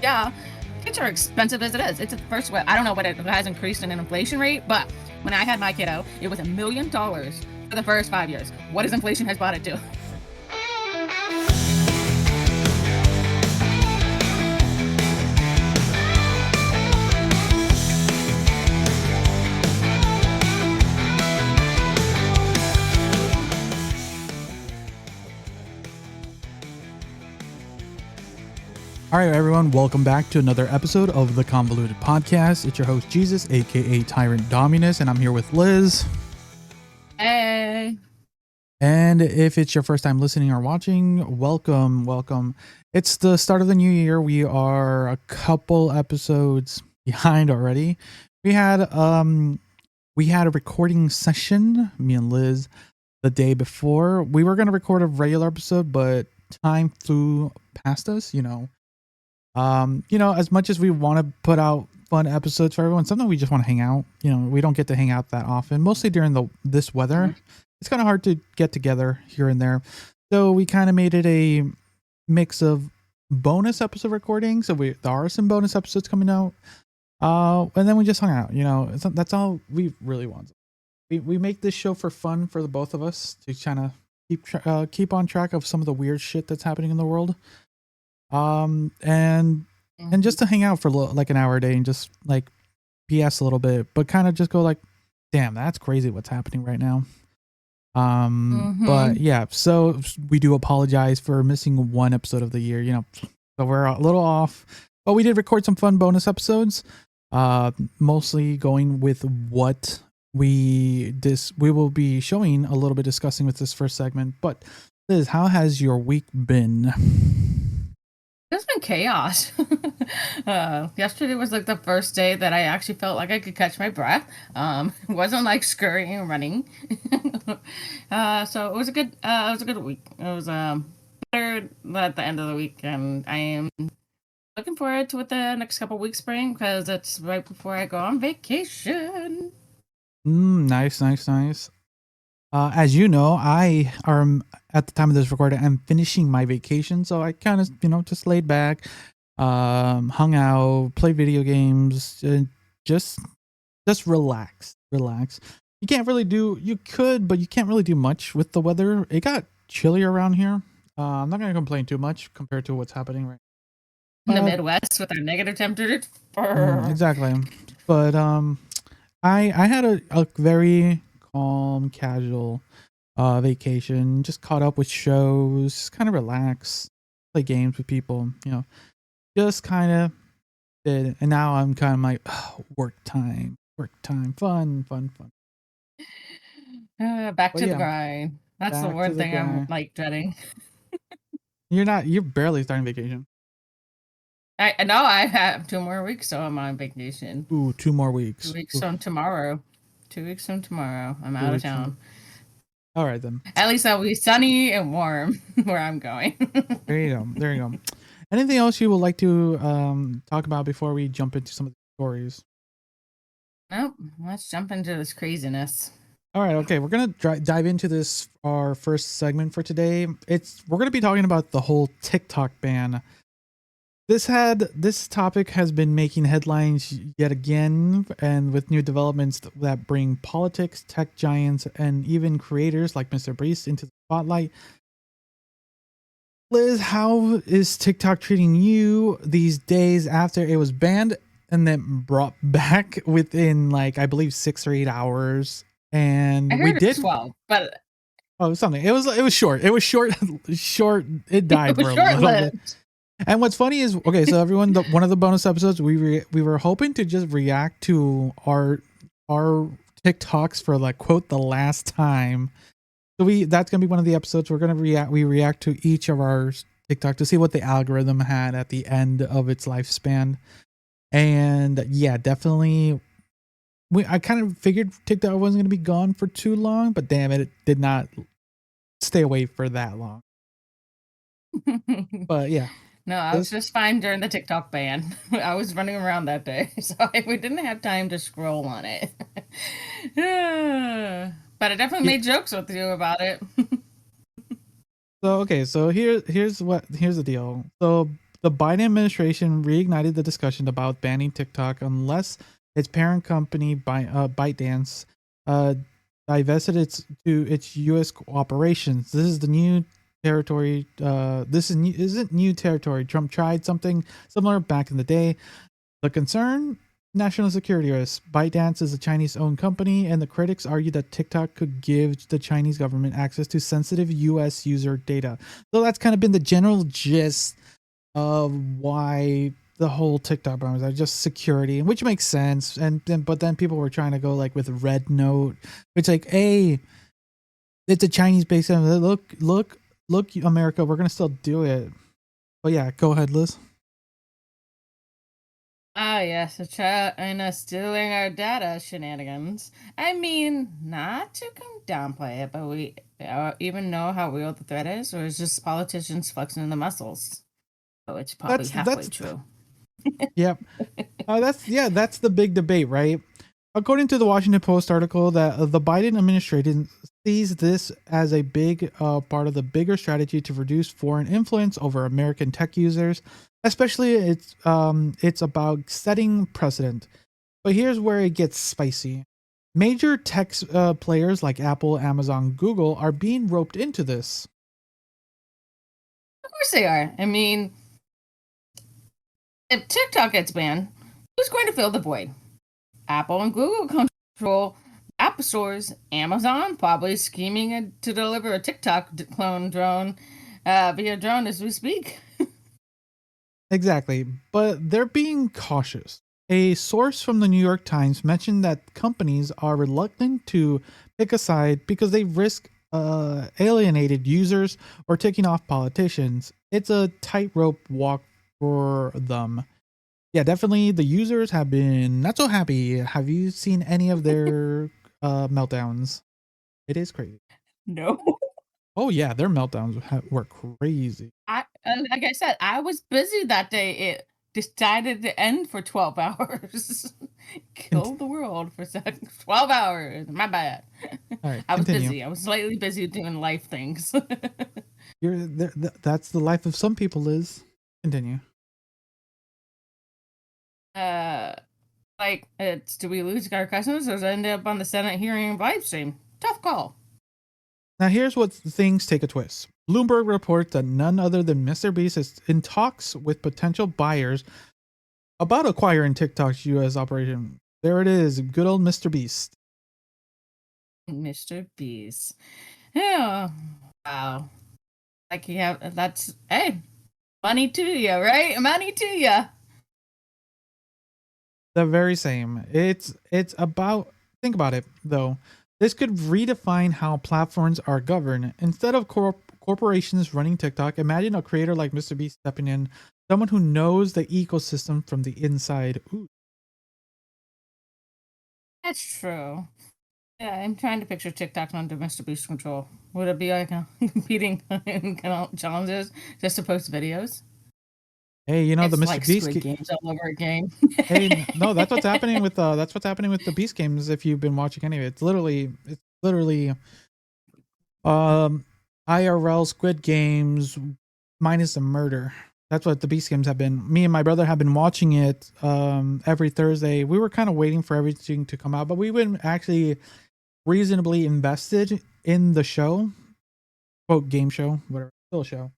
yeah, kids are expensive as it is. It's the first way. I don't know what it has increased in an inflation rate, but when I had my kiddo, it was $1 million for the first 5 years. What has inflation has brought it to? All right, everyone, welcome back to another episode of the Convoluted podcast. It's your host, Jesus, aka Tyrant Dominus, and I'm here with Liz. Hey. And if it's your first time listening or watching, welcome. It's the start of the new year. We are a couple episodes behind already. We had a recording session, me and Liz, the day before. We were going to record a regular episode, but time flew past us, as much as we want to put out fun episodes for everyone, sometimes we just want to hang out. We don't get to hang out that often, mostly during this weather. Mm-hmm. It's kind of hard to get together here and there. So we kind of made it a mix of bonus episode recording. So there are some bonus episodes coming out. And then we just hung out, that's all we really want. We make this show for fun for the both of us to kind of keep on track of some of the weird shit that's happening in the world. And just to hang out for like an hour a day and just like BS a little bit, but kind of just go like, damn, that's crazy what's happening right now. But yeah, so we do apologize for missing one episode of the year, so we're a little off, but we did record some fun bonus episodes, mostly going with what we will be showing a little bit, discussing with this first segment. But Liz, how has your week been? It's been chaos. Yesterday was like the first day that I actually felt like I could catch my breath. It wasn't like scurrying and running. So it was a good week. It was better at the end of the week, and I am looking forward to what the next couple weeks bring, because it's right before I go on vacation. Nice. As you know, I am at the time of this recording, I'm finishing my vacation, so I kind of, just laid back, hung out, played video games, and just relax. You can't really you could, but you can't really do much with the weather. It got chillier around here. I'm not going to complain too much compared to what's happening right now. In the Midwest with our negative temperatures. Exactly. But I had a very calm, casual vacation. Just caught up with shows, kind of relax, play games with people, just kind of did. And now I'm kind of like, work time, fun. Back to the grind. That's the one thing I'm like dreading. You're barely starting vacation. I know I have 2 more weeks, so I'm on vacation. Ooh, 2 more weeks. 2 weeks from tomorrow. 2 weeks from tomorrow. I'm out of town. All right, then. At least I'll be sunny and warm where I'm going. There you go. Anything else you would like to talk about before we jump into some of the stories? Nope. Let's jump into this craziness. All right. Okay. We're going to dive into this, our first segment for today. We're going to be talking about the whole TikTok ban. This topic has been making headlines yet again, and with new developments that bring politics, tech giants, and even creators like Mr. Beast into the spotlight. Liz, how is TikTok treating you these days after it was banned and then brought back within, like, I believe 6 or 8 hours? And I heard we did 12, but something. It was short. It was short. It died for a little bit. And what's funny is, okay, so everyone, one of the bonus episodes, we were hoping to just react to our TikToks for, like, quote, the last time. So that's gonna be one of the episodes we're gonna react to each of our TikTok to see what the algorithm had at the end of its lifespan. And yeah, definitely, I kind of figured TikTok wasn't gonna be gone for too long, but damn it did not stay away for that long. But yeah. No, I was just fine during the TikTok ban. I was running around that day, so we didn't have time to scroll on it. But I definitely made jokes with you about it. So okay, so here's the deal. So the Biden administration reignited the discussion about banning TikTok unless its parent company, ByteDance, uh, divested its U.S. operations. This is the new territory. Isn't new territory. Trump tried something similar back in the day. The concern: national security risk. ByteDance is a Chinese-owned company, and the critics argue that TikTok could give the Chinese government access to sensitive U.S. user data. So that's kind of been the general gist of why the whole TikTok bombs are just security, which makes sense. But then people were trying to go like with Red Note, which like, hey, it's a Chinese-based. Look, America, we're gonna still do it. But yeah, go ahead, Liz. Ah, yes, China stealing our data shenanigans. I mean, not to come downplay it, but we even know how real the threat is, or is just politicians flexing the muscles? So it's probably halfway true. Yep. That's the big debate, right? According to the Washington Post article, that the Biden administration sees this as a big part of the bigger strategy to reduce foreign influence over American tech users. Especially, it's about setting precedent. But here's where it gets spicy. Major tech players like Apple, Amazon, Google are being roped into this. Of course they are. I mean, if TikTok gets banned, who's going to fill the void? Apple and Google control app stores. Amazon probably scheming to deliver a TikTok clone drone via drone as we speak. Exactly, but they're being cautious. A source from the New York Times mentioned that companies are reluctant to pick a side because they risk alienated users or taking off politicians. It's a tightrope walk for them. Yeah, definitely the users have been not so happy. Have you seen any of their meltdowns? It is crazy. No. Oh yeah, their meltdowns were crazy. Like I said, I was busy that day. It decided to end for 12 hours. Kill the world for 12 hours. My bad. All right, I was continue. busy. I was slightly busy doing life things. That's the life of some people, Liz. Continue. Like, do we lose our customers or does it end up on the Senate hearing live stream? Tough call. Now here's what things take a twist. Bloomberg reports that none other than Mr. Beast is in talks with potential buyers about acquiring TikTok's U.S. operation. There it is, good old Mr. Beast. Mr. Beast. Yeah. Wow. Like you have that's hey, money to you, right? Money to you. The very same. It's about, think about it though. This could redefine how platforms are governed. Instead of corporations running TikTok, imagine a creator like Mr. Beast stepping in, someone who knows the ecosystem from the inside. Ooh. That's true. Yeah, I'm trying to picture TikTok under Mr. Beast control. Would it be like competing in challenges just to post videos? Hey, you know It's the Mr. like Beast Squid Games all over again. Hey, no, that's what's happening with the Beast games. If you've been watching any of it, it's literally um IRL Squid Games minus the murder. That's what the Beast games have been. Me and my brother have been watching it every Thursday. We were kind of waiting for everything to come out, but we've been actually reasonably invested in the show, quote game show, whatever, still a show.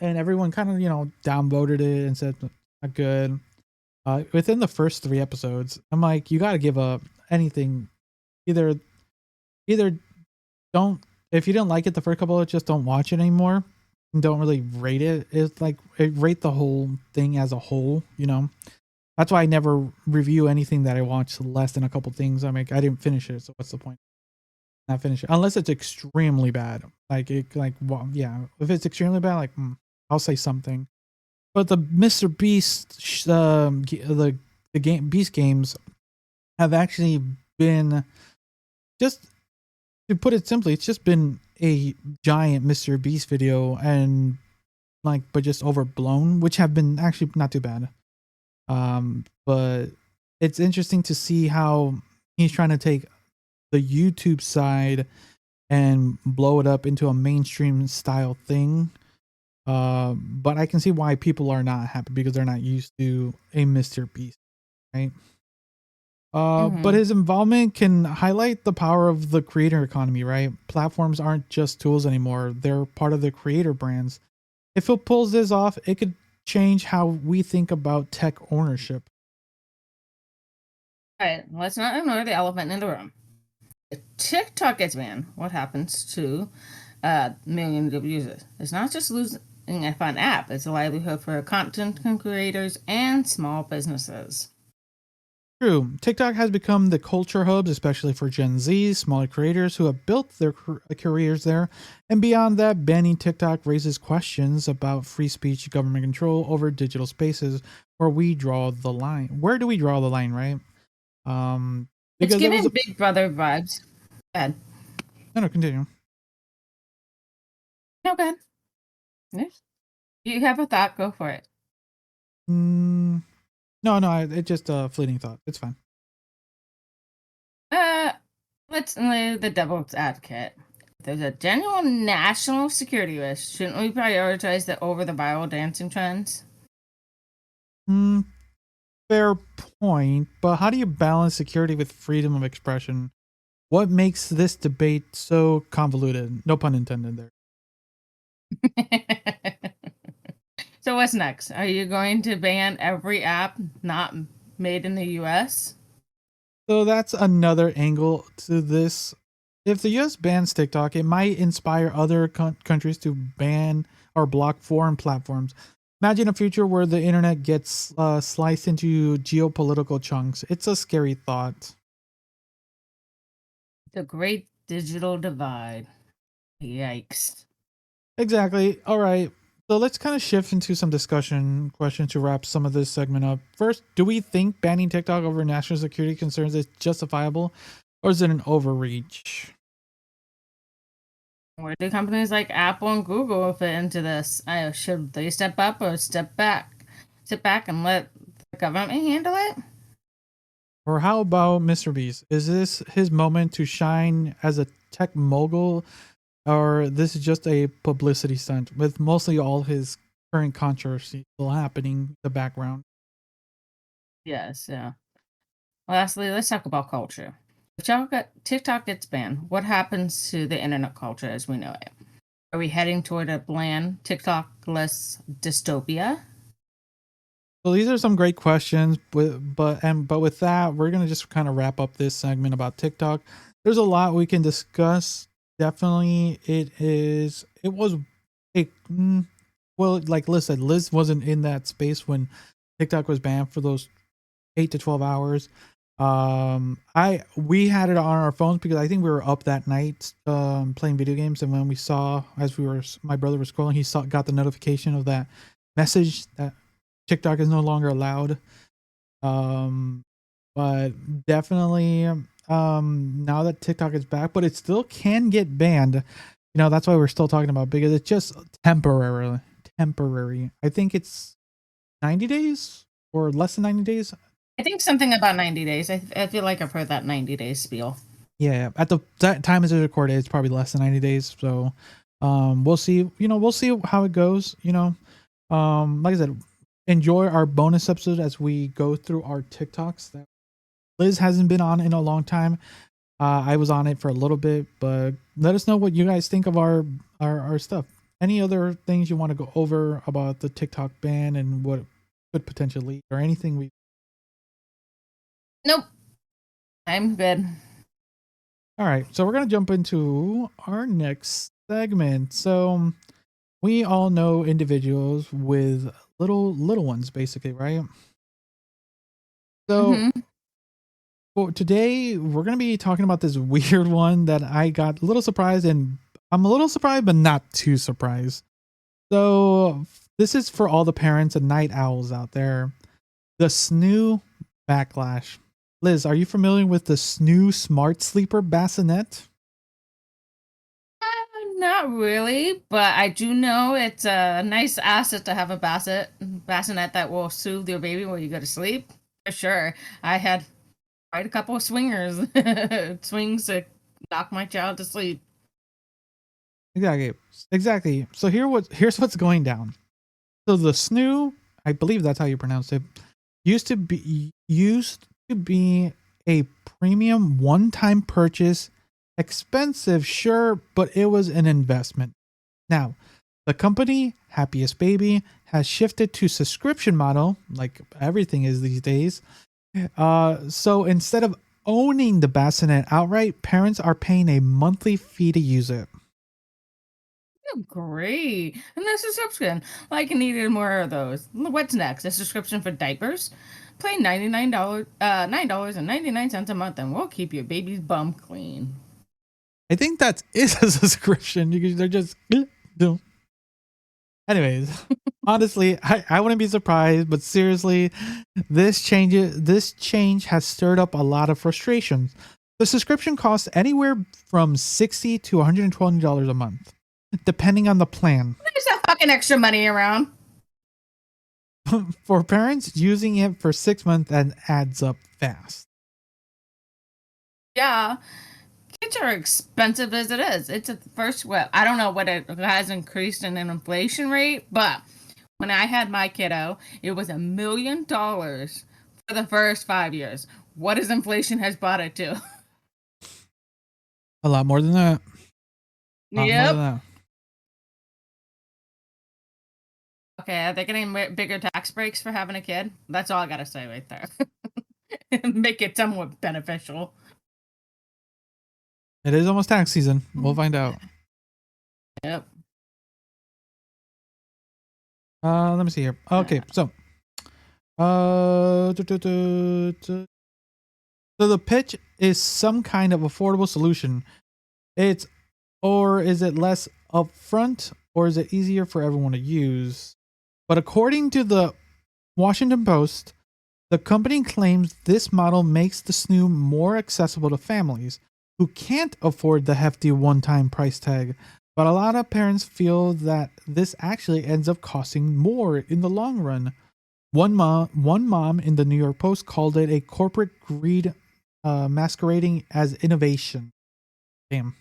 And everyone kind of downvoted it and said not good. Within the first 3 episodes, I'm like, you got to give up anything. Either don't, if you didn't like it the first couple, just don't watch it anymore. And don't really rate it. It's like rate the whole thing as a whole. That's why I never review anything that I watch less than a couple things. I didn't finish it, so what's the point? Not finish it unless it's extremely bad. Well, yeah, if it's extremely bad, I'll say something. But the Mr. Beast, the game Beast games have actually been, just to put it simply, it's just been a giant Mr. Beast video and but just overblown, which have been actually not too bad. But it's interesting to see how he's trying to take the YouTube side and blow it up into a mainstream style thing. But I can see why people are not happy because they're not used to a Mr. Beast, right? But his involvement can highlight the power of the creator economy, right? Platforms aren't just tools anymore, they're part of the creator brands. If it pulls this off, it could change how we think about tech ownership. All right, let's not ignore the elephant in the room. If TikTok gets banned, what happens to millions of users? It's not just losing a fun app, it's a livelihood for content creators and small businesses. True, TikTok has become the culture hub, especially for Gen Z, smaller creators who have built their careers there. And beyond that, banning TikTok raises questions about free speech, government control over digital spaces, where we draw the line. Where do we draw the line, right? It's Because there was giving a Big Brother vibes. Bad. no, continue. No, bad. Yes. You have a thought, go for it. No, it's just a fleeting thought. It's fine. Uh, let's lay the devil's advocate. If there's a genuine national security risk, shouldn't we prioritize that over the viral dancing trends? Mm, fair point, but how do you balance security with freedom of expression? What makes this debate so convoluted? No pun intended there. So what's next? Are you going to ban every app not made in the US? So that's another angle to this. If the US bans TikTok, it might inspire other countries to ban or block foreign platforms. Imagine a future where the internet gets sliced into geopolitical chunks. It's a scary thought. The great digital divide. Yikes. Exactly. All right. So let's kind of shift into some discussion questions to wrap some of this segment up. First, do we think banning TikTok over national security concerns is justifiable, or is it an overreach? Where do companies like Apple and Google fit into this? Should they step up or step back? Sit back and let the government handle it? Or how about Mr. Beast? Is this his moment to shine as a tech mogul, or this is just a publicity stunt with mostly all his current controversy still happening in the background? Yes, yeah. Lastly, let's talk about culture. If TikTok gets banned, what happens to the internet culture as we know it? Are we heading toward a bland, TikTok-less dystopia? So these are some great questions, but with that, we're gonna just kind of wrap up this segment about TikTok. There's a lot we can discuss. Definitely, it was a well, like Liz said, Liz wasn't in that space when TikTok was banned for those 8 to 12 hours. I we had it on our phones because I think we were up that night playing video games, and when we saw as we were my brother was scrolling, he got the notification of that message that TikTok is no longer allowed. Um, but definitely, now that TikTok is back, but it still can get banned. That's why we're still talking about because it's just temporarily temporary. I think it's 90 days or less than 90 days. I think something about 90 days. I feel like I've heard that 90 days spiel. Yeah, at the that time as it's recorded, it's probably less than 90 days. So, we'll see. We'll see how it goes. Like I said, enjoy our bonus episode as we go through our TikToks that Liz hasn't been on in a long time. I was on it for a little bit, but let us know what you guys think of our stuff. Any other things you want to go over about the TikTok ban and what it could potentially or anything we. Nope. I'm good. All right, so we're gonna jump into our next segment. So we all know individuals with little ones, basically, right? So Mm-hmm. well, today we're gonna be talking about this weird one that I got a little surprised, and I'm a little surprised, but not too surprised. So this is for all the parents and night owls out there. The Snoo backlash. Liz, are you familiar with the Snoo Smart Sleeper Bassinet? Not really, but I do know it's a nice asset to have a bassinet that will soothe your baby when you go to sleep. For sure. I had quite a couple of swings to knock my child to sleep. Exactly. So here's what's going down. So the Snoo, I believe that's how you pronounce it, used to be a premium one-time purchase, expensive, sure, but it was an investment. Now, the company, Happiest Baby, has shifted to subscription model, like everything is these days. So instead of owning the Bassinet outright, parents are paying a monthly fee to use it. Oh, great. And a subscription. Like, I needed more of those. What's next? A subscription for diapers? Pay $9.99 a month, and we'll keep your baby's bum clean. I think that is a subscription. They're just anyways. Honestly, I wouldn't be surprised, but seriously, this change has stirred up a lot of frustrations. The subscription costs anywhere from $60 to $120 a month, depending on the plan. There's that fucking extra money around. For parents, using it for 6 months and adds up fast. Yeah. Kids are expensive as it is. It's at the first, well, I don't know what it has increased in an inflation rate, but when I had my kiddo, it was $1 million for the first 5 years. What is inflation has brought it to? A lot more than that. Yep. Okay, are they getting bigger tax breaks for having a kid? That's all I gotta say right there. Make it somewhat beneficial. It is almost tax season. We'll find out. Yep. Let me see here. Okay, so so the pitch is some kind of affordable solution. Or is it less upfront, or is it easier for everyone to use? But according to the Washington Post, the company claims this model makes the Snoo more accessible to families who can't afford the hefty one-time price tag. But a lot of parents feel that this actually ends up costing more in the long run. One mom in the New York Post called it a corporate greed masquerading as innovation. Damn.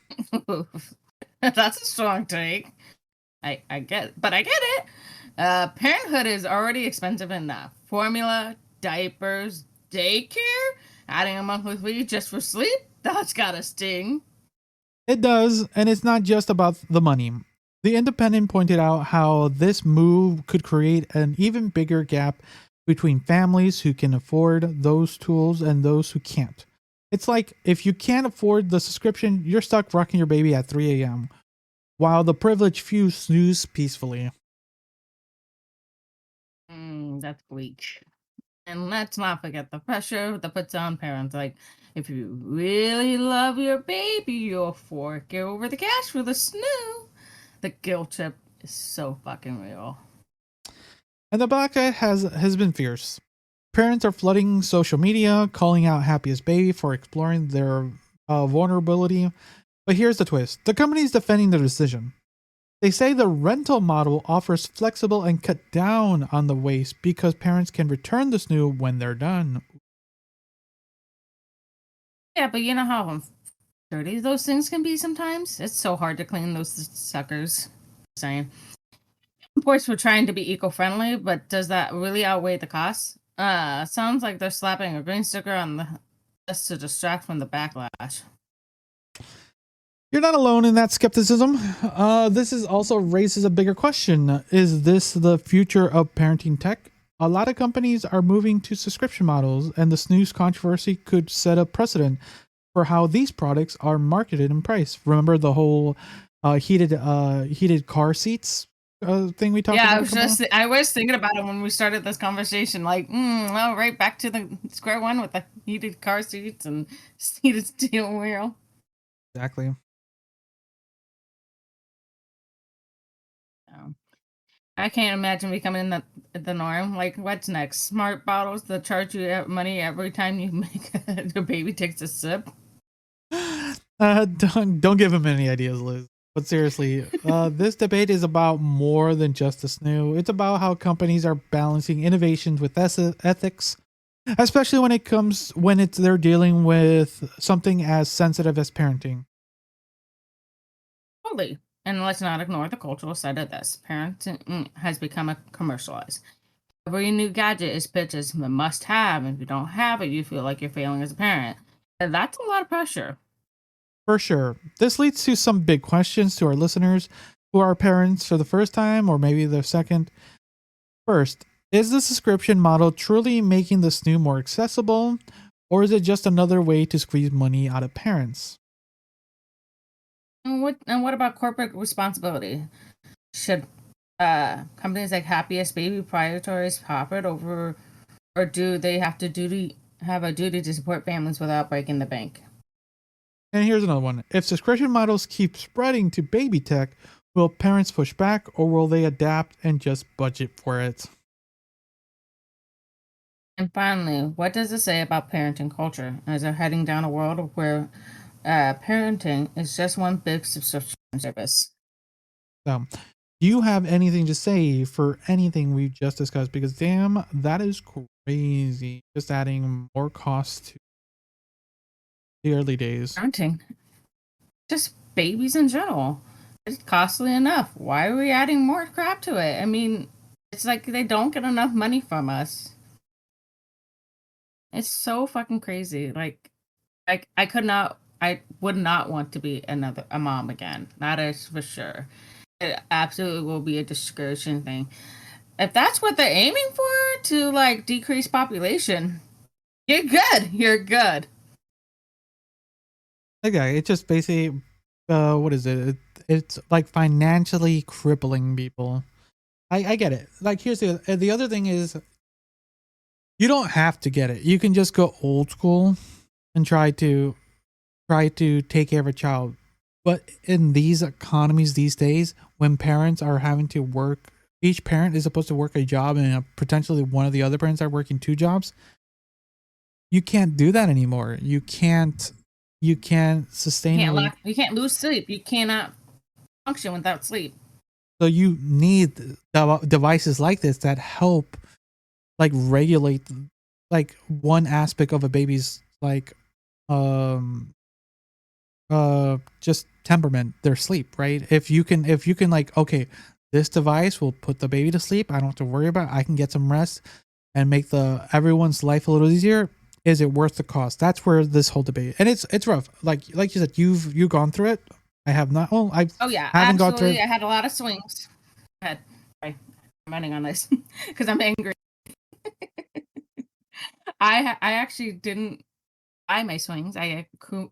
That's a strong take. I get it. Parenthood is already expensive enough. Formula, diapers, daycare, adding a monthly fee just for sleep, that's gotta sting. It does, and it's not just about the money. The Independent pointed out how this move could create an even bigger gap between families who can afford those tools and those who can't. It's like if you can't afford the subscription, you're stuck rocking your baby at 3 a.m., while the privileged few snooze peacefully. That's bleak. And let's not forget the pressure that puts on parents. Like, if you really love your baby, you'll fork over the cash for the Snoo. The guilt trip is so fucking real. And the backlash has been fierce. Parents are flooding social media, calling out Happiest Baby for exploring their vulnerability. But here's the twist. The company is defending their decision. They say the rental model offers flexible and cut down on the waste because parents can return the Snoo when they're done. Yeah, but you know how dirty those things can be sometimes? It's so hard to clean those suckers. Saying. Reports were trying to be eco-friendly, but does that really outweigh the costs? Sounds like they're slapping a green sticker on the list to distract from the backlash. You're not alone in that skepticism. This is also raises a bigger question. Is this the future of parenting tech? A lot of companies are moving to subscription models, and the snooze controversy could set a precedent for how these products are marketed and priced. Remember the whole heated car seats thing we talked about? Yeah, I was thinking about it when we started this conversation. Like, well, right back to the square one with the heated car seats and heated steering wheel. Exactly. I can't imagine becoming the norm. Like, what's next? Smart bottles that charge you money every time you make your baby takes a sip. Don't give him any ideas, Liz. But seriously, this debate is about more than just the Snoo. It's about how companies are balancing innovations with ethics, especially when they're dealing with something as sensitive as parenting. Totally. And let's not ignore the cultural side of this. Parenting has become a commercialized. Every new gadget is pitched as a must have. If you don't have it, you feel like you're failing as a parent. And that's a lot of pressure. For sure. This leads to some big questions to our listeners who are parents for the first time or maybe the second. First, is the subscription model truly making the Snoo more accessible, or is it just another way to squeeze money out of parents? And what about corporate responsibility? Should companies like Happiest Baby prioritize profit over, or do they have a duty to support families without breaking the bank? And here's another one. If subscription models keep spreading to baby tech, will parents push back or will they adapt and just budget for it? And finally, what does it say about parenting culture as they're heading down a world where parenting is just one big subscription service? So, do you have anything to say for anything we've just discussed? Because damn, that is crazy. Just adding more costs to the early days. Parenting, just babies in general. It's costly enough. Why are we adding more crap to it? I mean, it's like they don't get enough money from us. It's so fucking crazy. Like I would not want to be a mom again. That is for sure. It absolutely will be a discouraging thing. If that's what they're aiming for to like decrease population, you're good. You're good. Okay, it's just basically, what is it? It's like financially crippling people. I get it. Like, here's the other thing is, you don't have to get it. You can just go old school and try to take care of a child. But in these economies these days, when parents are having to work, each parent is supposed to work a job, and potentially one of the other parents are working two jobs. You can't do that anymore. You can't sustainably. You can't lose sleep. You cannot function without sleep. So you need devices like this that help, like, regulate, like, one aspect of a baby's, like, just temperament, their sleep, right? If you can like, okay, this device will put the baby to sleep, I don't have to worry about it. I can get some rest and make the everyone's life a little easier. Is it worth the cost? That's where this whole debate, and it's rough. Like you said, you've gone through it. I have not. Well, I Oh yeah, haven't gone through absolutely. it. I had a lot of swings. Sorry, I'm running on this because I'm angry. I actually didn't buy my swings. I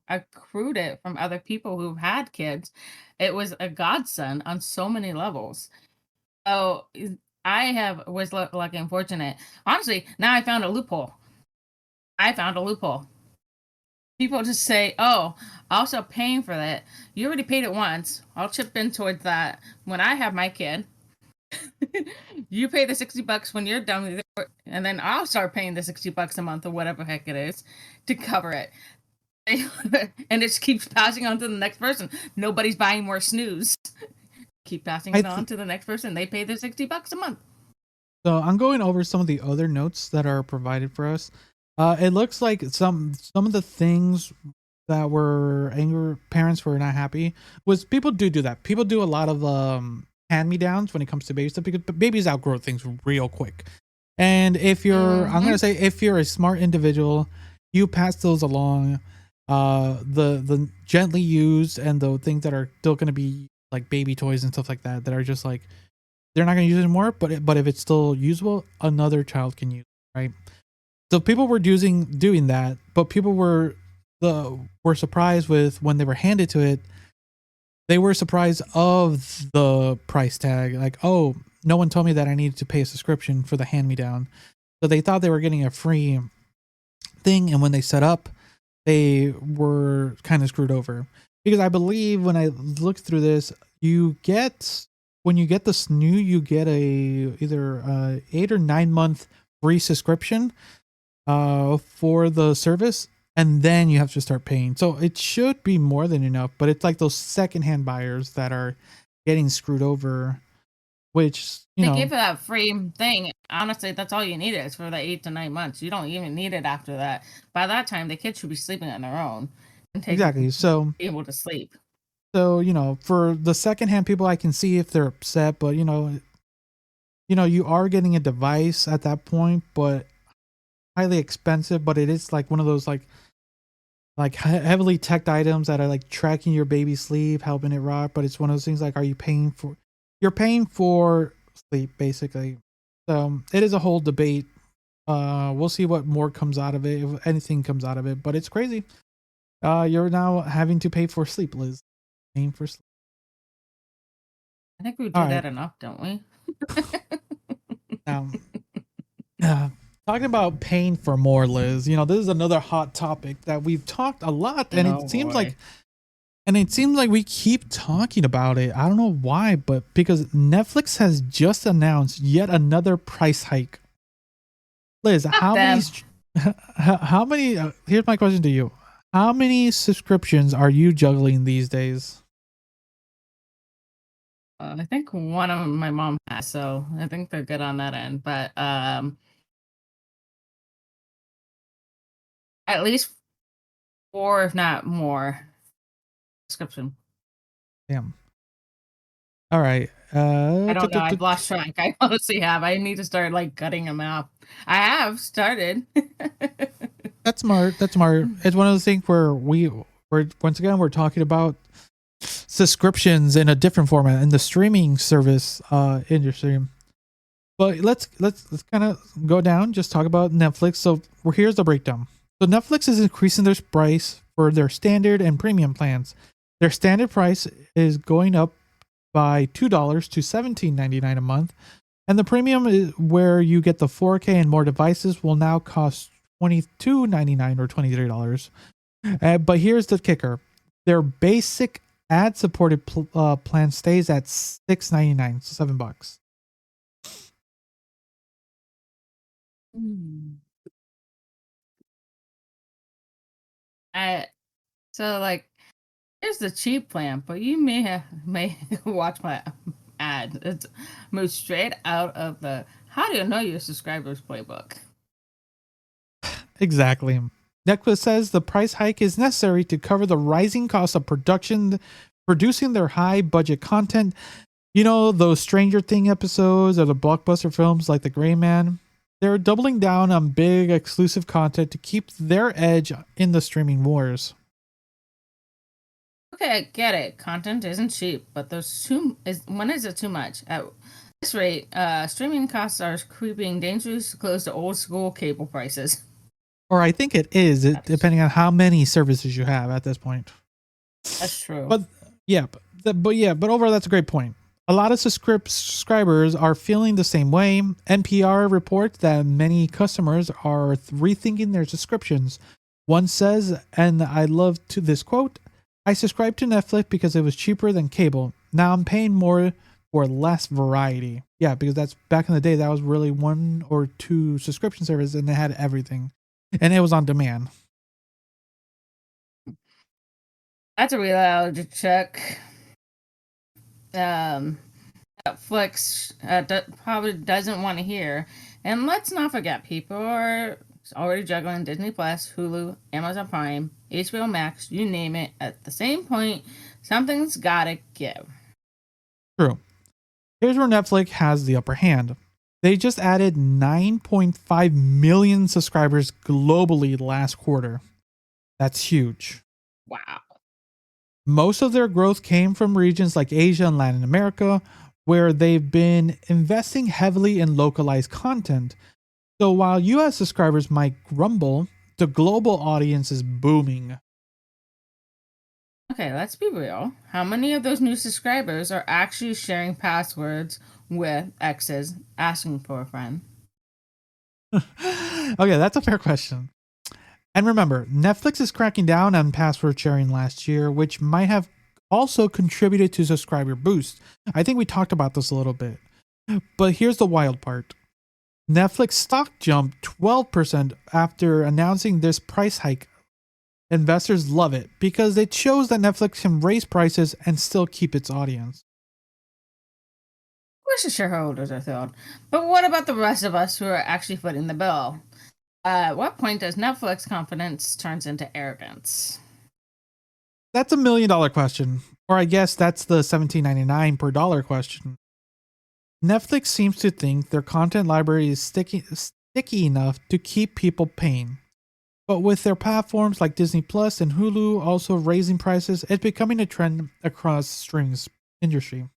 accrued it from other people who've had kids. It was a godsend on so many levels. So I have was lucky and fortunate. Honestly, now I found a loophole. I found a loophole. People just say, "Oh, I'll stop paying for that. You already paid it once. I'll chip in towards that when I have my kid. You pay the $60 when you're done with it, and then I'll start paying the $60 a month or whatever heck it is to cover it." And it just keeps passing on to the next person. Nobody's buying more snooze. Keep passing it on to the next person. They pay their $60 a month. So I'm going over some of the other notes that are provided for us. It looks like some of the things that were anger parents were not happy was people do that. People do a lot of hand me downs when it comes to baby stuff because babies outgrow things real quick. And if you're, I'm gonna say, if you're a smart individual, you pass those along. The gently used and the things that are still gonna be like baby toys and stuff like that that are just like they're not gonna use it anymore. But if it's still usable, another child can use it, right? So people were doing that, but people were surprised with when they were handed to it. They were surprised of the price tag. Like, oh, no one told me that I needed to pay a subscription for the hand me down. So they thought they were getting a free thing, and when they set up, they were kind of screwed over. Because I believe when I looked through this, when you get the Snoo, you get either 8 or 9 month free subscription for the service, and then you have to start paying. So it should be more than enough, but it's like those secondhand buyers that are getting screwed over, which they give you that free thing. Honestly, that's all you need is for the 8 to 9 months. You don't even need it after that. By that time, the kids should be sleeping on their own. Exactly. So be able to sleep. So, for the secondhand people, I can see if they're upset, but you are getting a device at that point, but highly expensive, but it is like one of those like heavily teched items that are like tracking your baby's sleep, helping it rock, but it's one of those things like, you're paying for sleep basically. So it is a whole debate. We'll see what more comes out of it, if anything comes out of it, but it's crazy. You're now having to pay for sleep, Liz. Paying for sleep. I think we All do right. that enough, don't we? Now, talking about paying for more, Liz, this is another hot topic that we've talked a lot, and Oh, boy. it seems like we keep talking about it. I don't know why, but because Netflix has just announced yet another price hike. Liz, Fuck them. how many, here's my question to you. How many subscriptions are you juggling these days? I think one of them my mom has, so I think they're good on that end. But at least 4, if not more, subscription. Damn. All right. I don't know. I've lost track. I honestly have. I need to start like cutting them out. I have started. That's smart. That's smart. It's one of those things where we're once again we're talking about subscriptions in a different format in the streaming service industry. But let's kind of go down, just talk about Netflix. So here's the breakdown. So Netflix is increasing their price for their standard and premium plans. Their standard price is going up by $2 to $17.99 a month. And the premium is where you get the 4K and more devices will now cost $22.99 or $23. But here's the kicker. Their basic ad-supported plan stays at $6.99, so $7. I so like here's the cheap plan, but you may watch my ad. It's moved straight out of the how do you know your subscribers playbook. Exactly. Netflix says the price hike is necessary to cover the rising cost of producing their high budget content. Those Stranger Thing episodes or the blockbuster films like The Gray Man. They're doubling down on big exclusive content to keep their edge in the streaming wars. Okay, I get it. Content isn't cheap, but when is it too much? At this rate, streaming costs are creeping dangerously close to old school cable prices. Or I think it is, depending on how many services you have at this point. That's true. But but overall, that's a great point. A lot of subscribers are feeling the same way. NPR reports that many customers are rethinking their subscriptions. One says, and I love to this quote, I subscribed to Netflix because it was cheaper than cable. Now I'm paying more for less variety. Yeah, because that's back in the day, that was really 1 or 2 subscription services and they had everything. And it was on demand. That's a reality check. Netflix probably doesn't want to hear. And let's not forget, people are already juggling Disney Plus, Hulu, Amazon Prime, HBO Max, you name it. At the same point, something's gotta give. True. Here's where Netflix has the upper hand. They just added 9.5 million subscribers globally last quarter. That's huge. Wow. Most of their growth came from regions like Asia and Latin America, where they've been investing heavily in localized content. So while US subscribers might grumble, the global audience is booming. Okay, let's be real. How many of those new subscribers are actually sharing passwords with exes asking for a friend? Okay, that's a fair question. And remember, Netflix is cracking down on password sharing last year, which might have also contributed to subscriber boost. I think we talked about this a little bit. But here's the wild part. Netflix stock jumped 12% after announcing this price hike. Investors love it because it shows that Netflix can raise prices and still keep its audience. Of course, the shareholders are thrilled. But what about the rest of us who are actually footing the bill? At what point does Netflix confidence turns into arrogance? That's $1 million question. or I guess that's the $17.99 per dollar question. Netflix seems to think their content library is sticky enough to keep people paying. But with their platforms like Disney Plus and Hulu also raising prices, it's becoming a trend across streaming industry.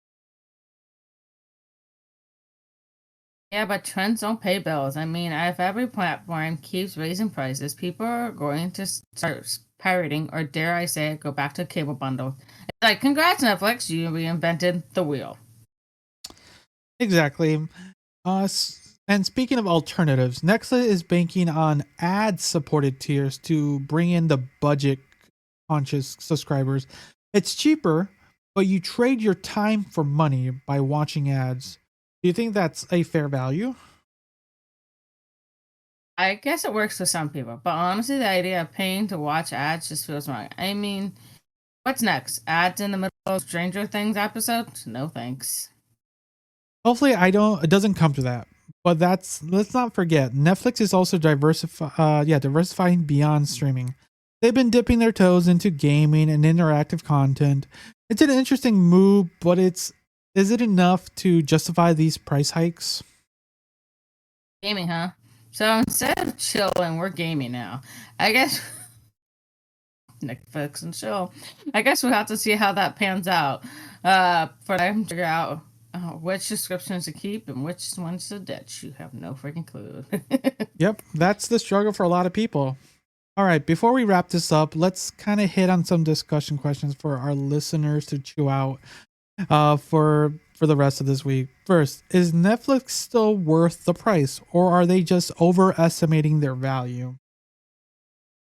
Yeah, but trends don't pay bills. I mean, if every platform keeps raising prices, people are going to start pirating, or dare I say, go back to cable bundle. It's like, congrats, Netflix, you reinvented the wheel. Exactly. And speaking of alternatives, Netflix is banking on ad-supported tiers to bring in the budget-conscious subscribers. It's cheaper, but you trade your time for money by watching ads. Do you think that's a fair value? I guess it works for some people, but honestly, the idea of paying to watch ads just feels wrong. I mean, what's next? Ads in the middle of Stranger Things episodes? No thanks. Hopefully, it doesn't come to that. But let's not forget, Netflix is also diversifying beyond streaming. They've been dipping their toes into gaming and interactive content. It's an interesting move, but is it enough to justify these price hikes? Gaming, huh? So instead of chilling, we're gaming now. I guess Netflix and chill. I guess we'll have to see how that pans out. For them to figure out which subscriptions to keep and which ones to ditch. You have no freaking clue. Yep, that's the struggle for a lot of people. All right, before we wrap this up, let's kind of hit on some discussion questions for our listeners to chew out for the rest of this week. First, is Netflix still worth the price, or are they just overestimating their value?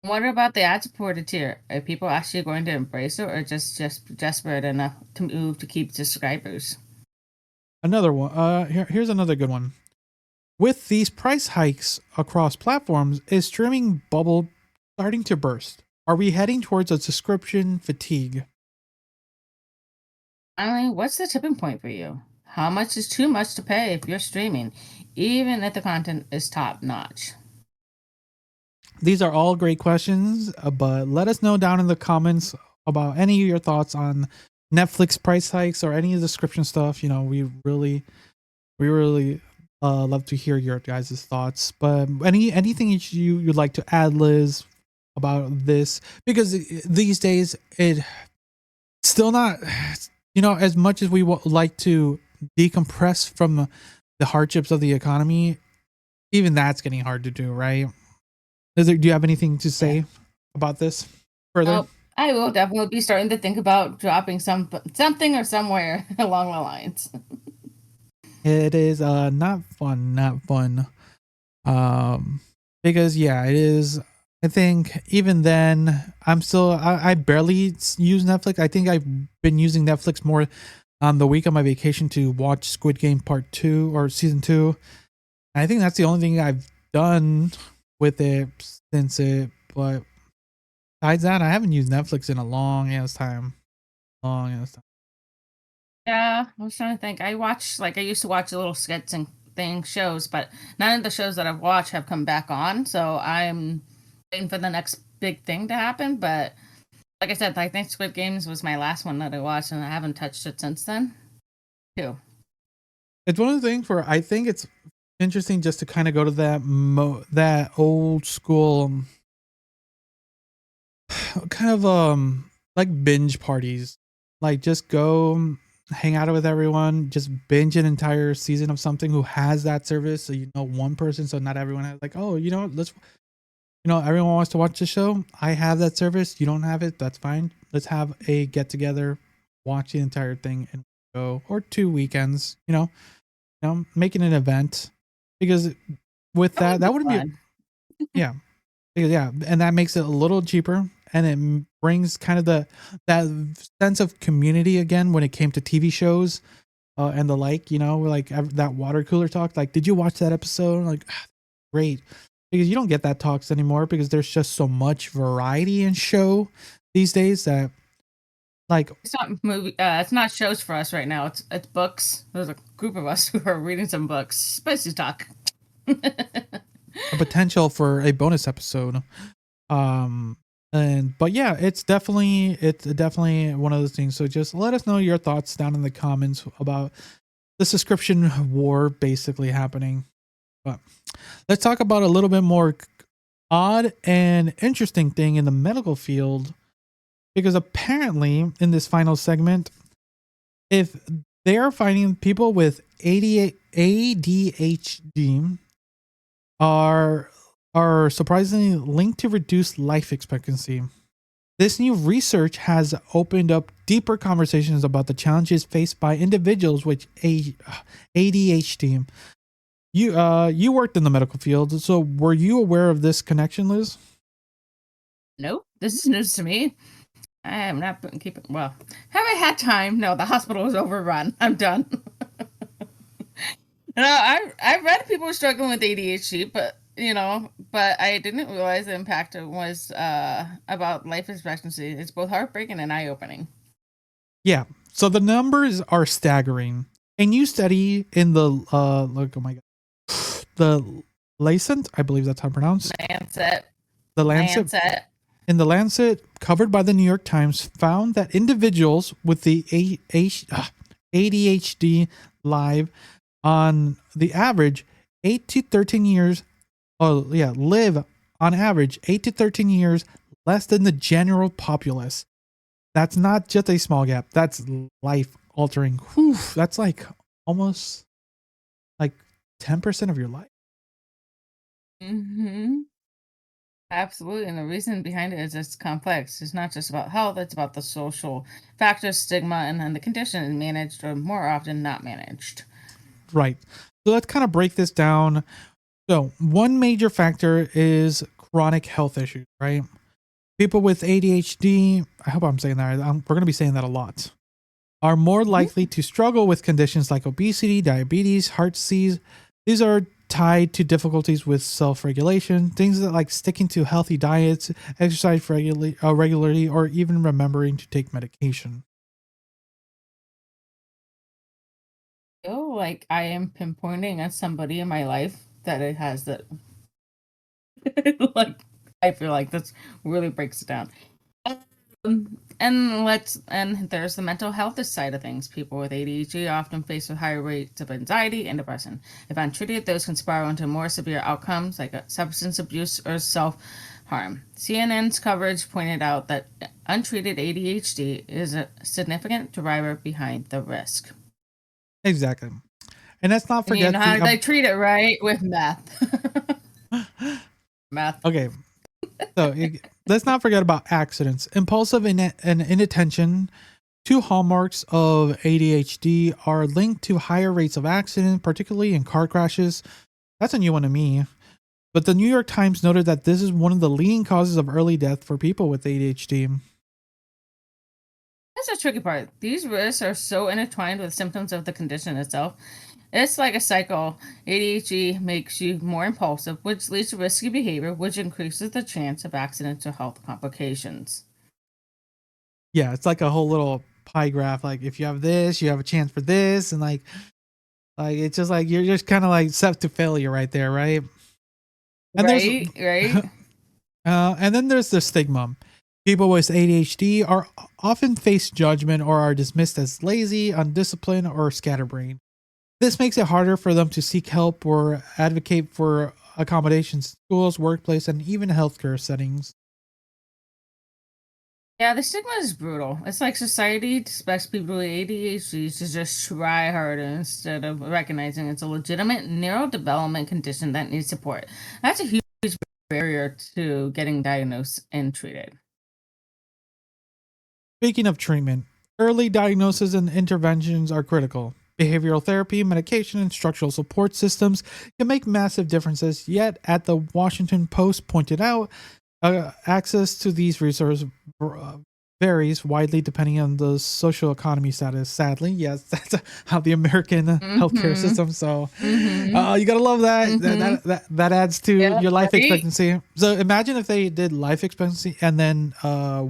What about the ad-supported tier? Are people actually going to embrace it, or just desperate enough to move to keep subscribers? Another one. Here's another good one. With these price hikes across platforms, is streaming bubble starting to burst? Are we heading towards a subscription fatigue? Finally, what's the tipping point for you? How much is too much to pay if you're streaming, even if the content is top notch? These are all great questions, but let us know down in the comments about any of your thoughts on Netflix price hikes or any of the subscription stuff. You know, we really love to hear your guys' thoughts. But anything you'd like to add, Liz, about this? Because these days it still not, as much as we like to decompress from the hardships of the economy, even that's getting hard to do, right? Do you have anything to say about this further? Oh, I will definitely be starting to think about dropping something or somewhere along the lines. It is not fun. Um because yeah, it is. I think even then I barely use Netflix. I think I've been using Netflix more on the week of my vacation to watch Squid Game Part 2 or Season 2. I think that's the only thing I've done with it since it, but besides that, I haven't used Netflix in a long ass time. Yeah, I was trying to think. I used to watch little skits and shows, but none of the shows that I've watched have come back on. So I'm waiting for the next big thing to happen. But like I said, I think Squid Games was my last one that I watched, and I haven't touched it since then. Too. It's one of the things where I think it's interesting just to kind of go to that old school kind of like binge parties, like just go hang out with everyone, just binge an entire season of something who has that service, so one person, so not everyone has, like, oh, let's, everyone wants to watch the show, I have that service, you don't have it, that's fine, let's have a get together, watch the entire thing and go, or 2 weekends, making an event, because with that wouldn't be yeah. Yeah, and that makes it a little cheaper, and it brings kind of that sense of community again when it came to TV shows and the like. Like that water cooler talk. Like, did you watch that episode? Like, great, because you don't get that talks anymore because there's just so much variety in show these days that, like, it's not movie. It's not shows for us right now. It's books. There's a group of us who are reading some books. Spicy talk. a potential for a bonus episode. But yeah, it's definitely one of those things. So just let us know your thoughts down in the comments about the subscription war basically happening. But let's talk about a little bit more odd and interesting thing in the medical field, because apparently in this final segment, if they are finding people with ADHD are surprisingly linked to reduced life expectancy. This new research has opened up deeper conversations about the challenges faced by individuals with ADHD. You worked in the medical field, so were you aware of this connection, Liz? Nope, this is news to me. I am not keeping. Well, have I had time? No, the hospital is overrun. I'm done. No, I've read people struggling with ADHD, but I didn't realize the impact was about life expectancy. It's both heartbreaking and eye opening. Yeah. So the numbers are staggering. A new study in the the Lancet, I believe that's how pronounced. Lancet. The Lancet. In the Lancet, covered by the New York Times, found that individuals with the ADHD live on the average 8 to 13 years. Live on average 8 to 13 years less than the general populace. That's not just a small gap. That's life altering. Whew, that's like almost like 10% of your life. Mm-hmm. Absolutely. And the reason behind it is it's complex. It's not just about health, it's about the social factors, stigma, and then the condition is managed or more often not managed. Right. So let's kind of break this down. So one major factor is chronic health issues, right? People with ADHD, I hope I'm saying that. We're going to be saying that a lot, are more likely to struggle with conditions like obesity, diabetes, heart disease. These are tied to difficulties with self-regulation, things that like sticking to healthy diets, exercise regularly, or even remembering to take medication. Oh, like I am pinpointing at somebody in my life that it has that. Like I feel like this really breaks it down. And there's the mental health side of things. People with ADHD often face with higher rates of anxiety and depression. If untreated, those can spiral into more severe outcomes like substance abuse or self-harm. CNN's coverage pointed out that untreated ADHD is a significant driver behind the risk. Exactly. And let's not forget how they treat it, right? With meth. Meth. Okay. So let's not forget about accidents. Impulsive and inattention, two hallmarks of ADHD, are linked to higher rates of accident, particularly in car crashes. That's a new one to me. But the New York Times noted that this is one of the leading causes of early death for people with ADHD. That's the tricky part. These risks are so intertwined with symptoms of the condition itself. It's like a cycle. ADHD makes you more impulsive, which leads to risky behavior, which increases the chance of accidents or health complications. Yeah, it's like a whole little pie graph. Like if you have this, you have a chance for this, and like it's just like you're just kind of like set to failure right there, right? And right. And then there's the stigma. People with ADHD are often face judgment or are dismissed as lazy, undisciplined, or scatterbrained. This makes it harder for them to seek help or advocate for accommodations in schools, workplace, and even healthcare settings. Yeah, the stigma is brutal. It's like society expects people with ADHD to just try harder instead of recognizing it's a legitimate neurodevelopment condition that needs support. That's a huge barrier to getting diagnosed and treated. Speaking of treatment, early diagnosis and interventions are critical. Behavioral therapy, medication, and structural support systems can make massive differences, yet, as the Washington Post pointed out, access to these resources varies widely depending on the social economy status. Sadly, yes, that's how the American healthcare system. So you gotta love that. That adds to your life expectancy. So imagine if they did life expectancy and then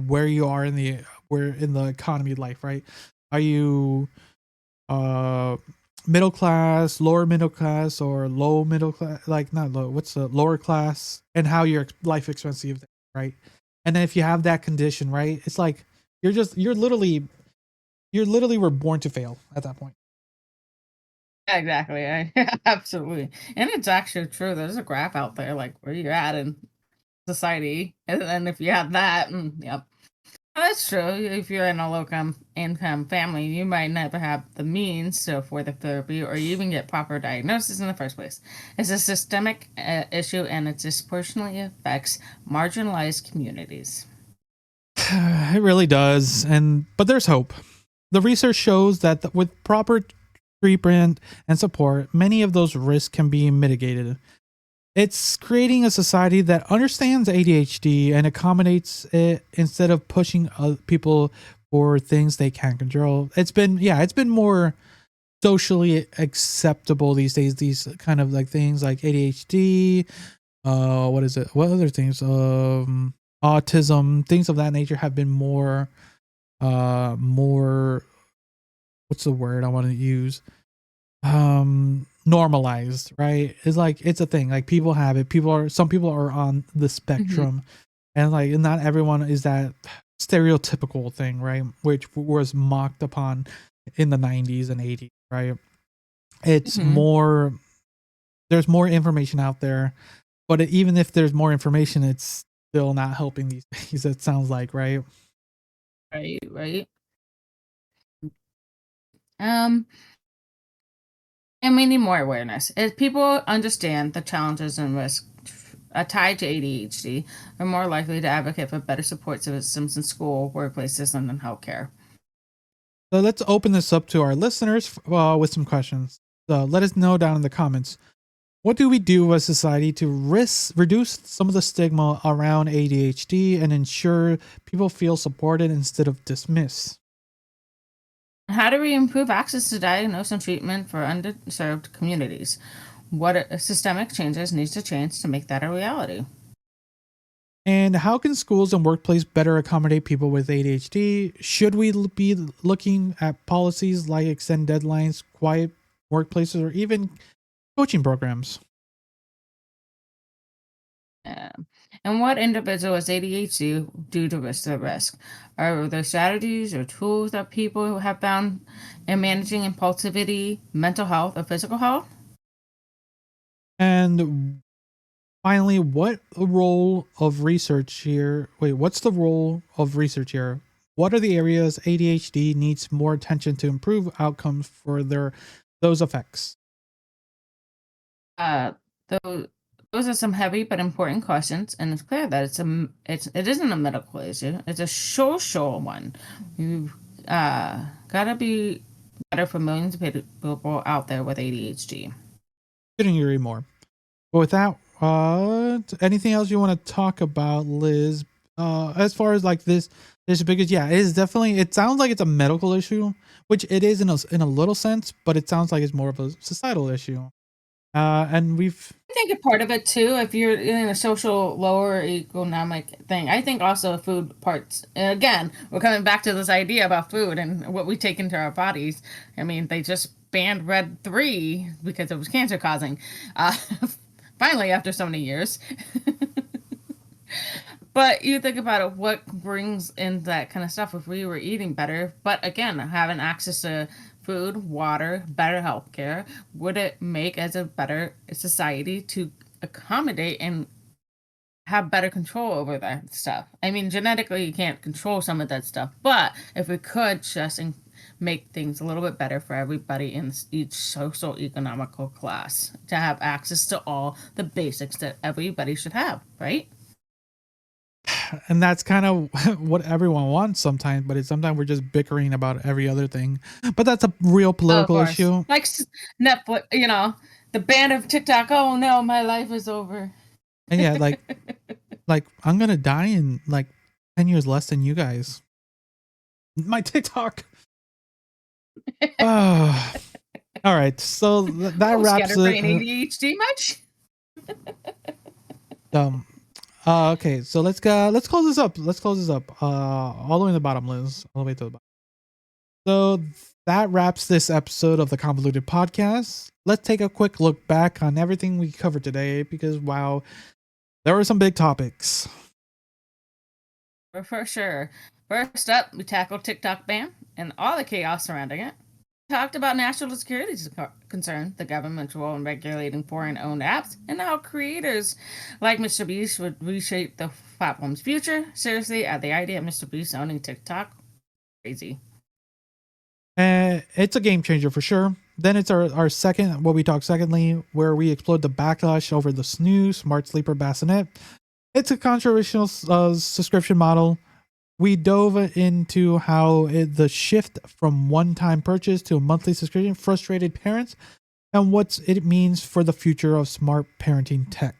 where you are in the economy life, right? Are you middle class, lower middle class, or low middle class? Like not low. What's the lower class? And how your life expectancy, right? And then if you have that condition, right, it's like you're literally were born to fail at that point. Exactly. Absolutely. And it's actually true. There's a graph out there, like where you're at in society. And then if you have that, yep. That's true. If you're in a low income family, you might never have the means to afford the therapy or even get proper diagnosis in the first place. It's a systemic issue and it disproportionately affects marginalized communities. It really does. But there's hope. The research shows that with proper treatment and support, many of those risks can be mitigated. It's creating a society that understands ADHD and accommodates it instead of pushing people for things they can't control. It's been more socially acceptable these days. These kind of like things like ADHD, what is it? What other things? Autism, things of that nature have been more what's the word I want to use? Normalized, right? It's like it's a thing. Like people have it. Some people are on the spectrum, and like not everyone is that stereotypical thing, right? Which was mocked upon in the 90s and 80s, right? It's more. There's more information out there, but even if there's more information, it's still not helping these days. It sounds like, right? Right. And we need more awareness. If people understand the challenges and risks tied to ADHD, are more likely to advocate for better support systems in school, workplaces, and in healthcare. So let's open this up to our listeners with some questions. So let us know down in the comments. What do we do as a society to reduce some of the stigma around ADHD and ensure people feel supported instead of dismissed? How do we improve access to diagnosis and treatment for underserved communities? What systemic changes need to change to make that a reality? And how can schools and workplace better accommodate people with ADHD? Should we be looking at policies like extend deadlines, quiet workplaces, or even coaching programs? And what individuals ADHD do to reduce the risk? Are there strategies or tools that people have found in managing impulsivity, mental health, or physical health? And finally, what's the role of research here? What's the role of research here? What are the areas ADHD needs more attention to improve outcomes for those effects? Uh, those, those are some heavy but important questions, and it's clear that it isn't a medical issue. It's a social one. You've gotta be better for millions of people out there with ADHD. Couldn't agree more. But with that, anything else you want to talk about, Liz? As far as like this because it is definitely. It sounds like it's a medical issue, which it is in a little sense, but it sounds like it's more of a societal issue. And I think a part of it too, if you're in a social lower economic thing, I think also food parts. Again, we're coming back to this idea about food and what we take into our bodies. I mean, they just banned Red 3 because it was cancer causing. Uh, finally, after so many years. But you think about it, what brings in that kind of stuff if we were eating better? But again, having access to food, water, better healthcare, would it make as a better society to accommodate and have better control over that stuff? I mean, genetically, you can't control some of that stuff, but if we could just make things a little bit better for everybody in each social economical class to have access to all the basics that everybody should have, right? and that's kind of what everyone wants sometimes, but sometimes we're just bickering about every other thing. But that's a real Oh, of political course. issue. Like Netflix, the ban of TikTok. Oh no, my life is over. And yeah, like I'm gonna die in like 10 years less than you guys. My TikTok. Oh, all right. So that Oh, wraps it. scatterbrain ADHD much? Um. Okay. So let's go. Let's close this up. All the way to the bottom, Liz. All the way to the bottom. So that wraps this episode of the Convoluted podcast. Let's take a quick look back on everything we covered today because wow, there were some big topics. For sure. First up, we tackled TikTok ban and all the chaos surrounding it. Talked about national security concerns, the government's role in regulating foreign-owned apps, and how creators like Mr. Beast would reshape the platform's future. Seriously, the idea of Mr. Beast owning TikTok, crazy. It's a game changer for sure. Then it's our second, what we talk secondly, where we explode the backlash over the Snoo smart sleeper Bassinet. It's a controversial subscription model. We dove into how the shift from one-time purchase to a monthly subscription frustrated parents and what it means for the future of smart parenting tech.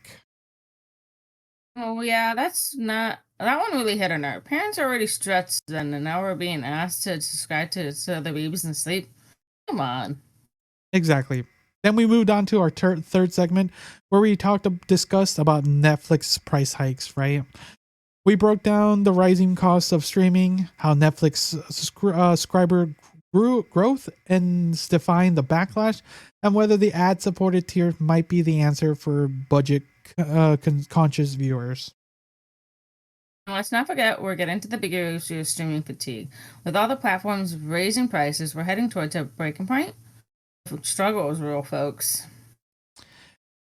Oh yeah, that one really hit a nerve. Parents are already stressed and now we're being asked to subscribe to so the babies in sleep. Come on. Exactly. Then we moved on to our third segment where we discussed about Netflix price hikes, right? We broke down the rising costs of streaming, how Netflix subscriber growth and defying the backlash, and whether the ad-supported tier might be the answer for budget conscious viewers. And let's not forget, we're getting to the bigger issue of streaming fatigue. With all the platforms raising prices, we're heading towards a breaking point. Struggle is real, folks.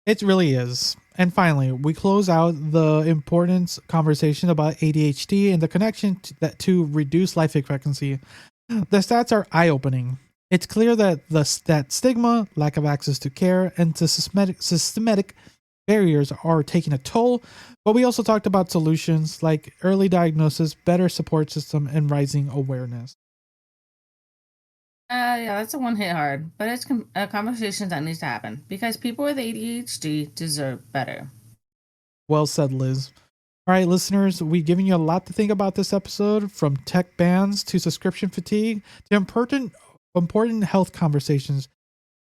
It really is. And finally, we close out the important conversation about ADHD and the connection to reduce life expectancy. The stats are eye-opening. It's clear that that stigma, lack of access to care, and the systematic barriers are taking a toll. But we also talked about solutions like early diagnosis, better support system, and rising awareness. Yeah, that's a one hit hard, but it's a conversation that needs to happen because people with ADHD deserve better. Well said, Liz. All right, listeners, we've given you a lot to think about this episode, from tech bans to subscription fatigue to important health conversations.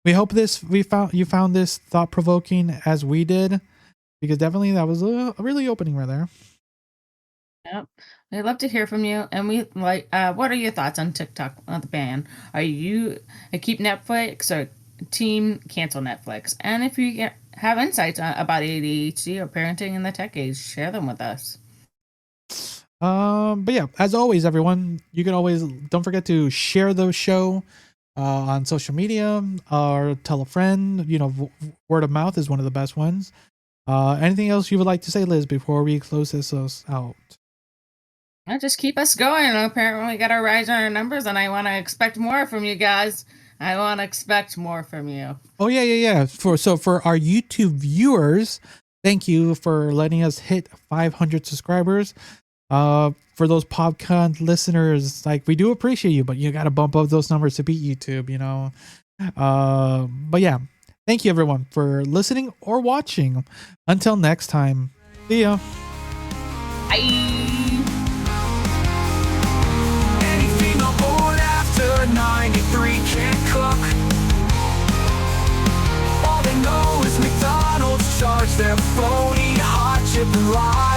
We hope you found this thought provoking as we did, because definitely that was a really opening right there. Yep. We'd love to hear from you. And we like, what are your thoughts on TikTok on the ban? Are you a keep Netflix or team cancel Netflix? And if you have insights about ADHD or parenting in the tech age, share them with us. But yeah, as always, everyone, you can always, don't forget to share the show on social media or tell a friend. You know, word of mouth is one of the best ones. Anything else you would like to say, Liz, before we close this out? Just keep us going. Apparently, we got to rise our numbers, and I want to expect more from you guys. I want to expect more from you. Oh yeah. For our YouTube viewers, thank you for letting us hit 500 subscribers. For those podcast listeners, like, we do appreciate you, but you got to bump up those numbers to beat YouTube, you know. But yeah, thank you everyone for listening or watching. Until next time, see ya. Bye. 93 can't cook. All they know is McDonald's charge their phony hot chip and lies.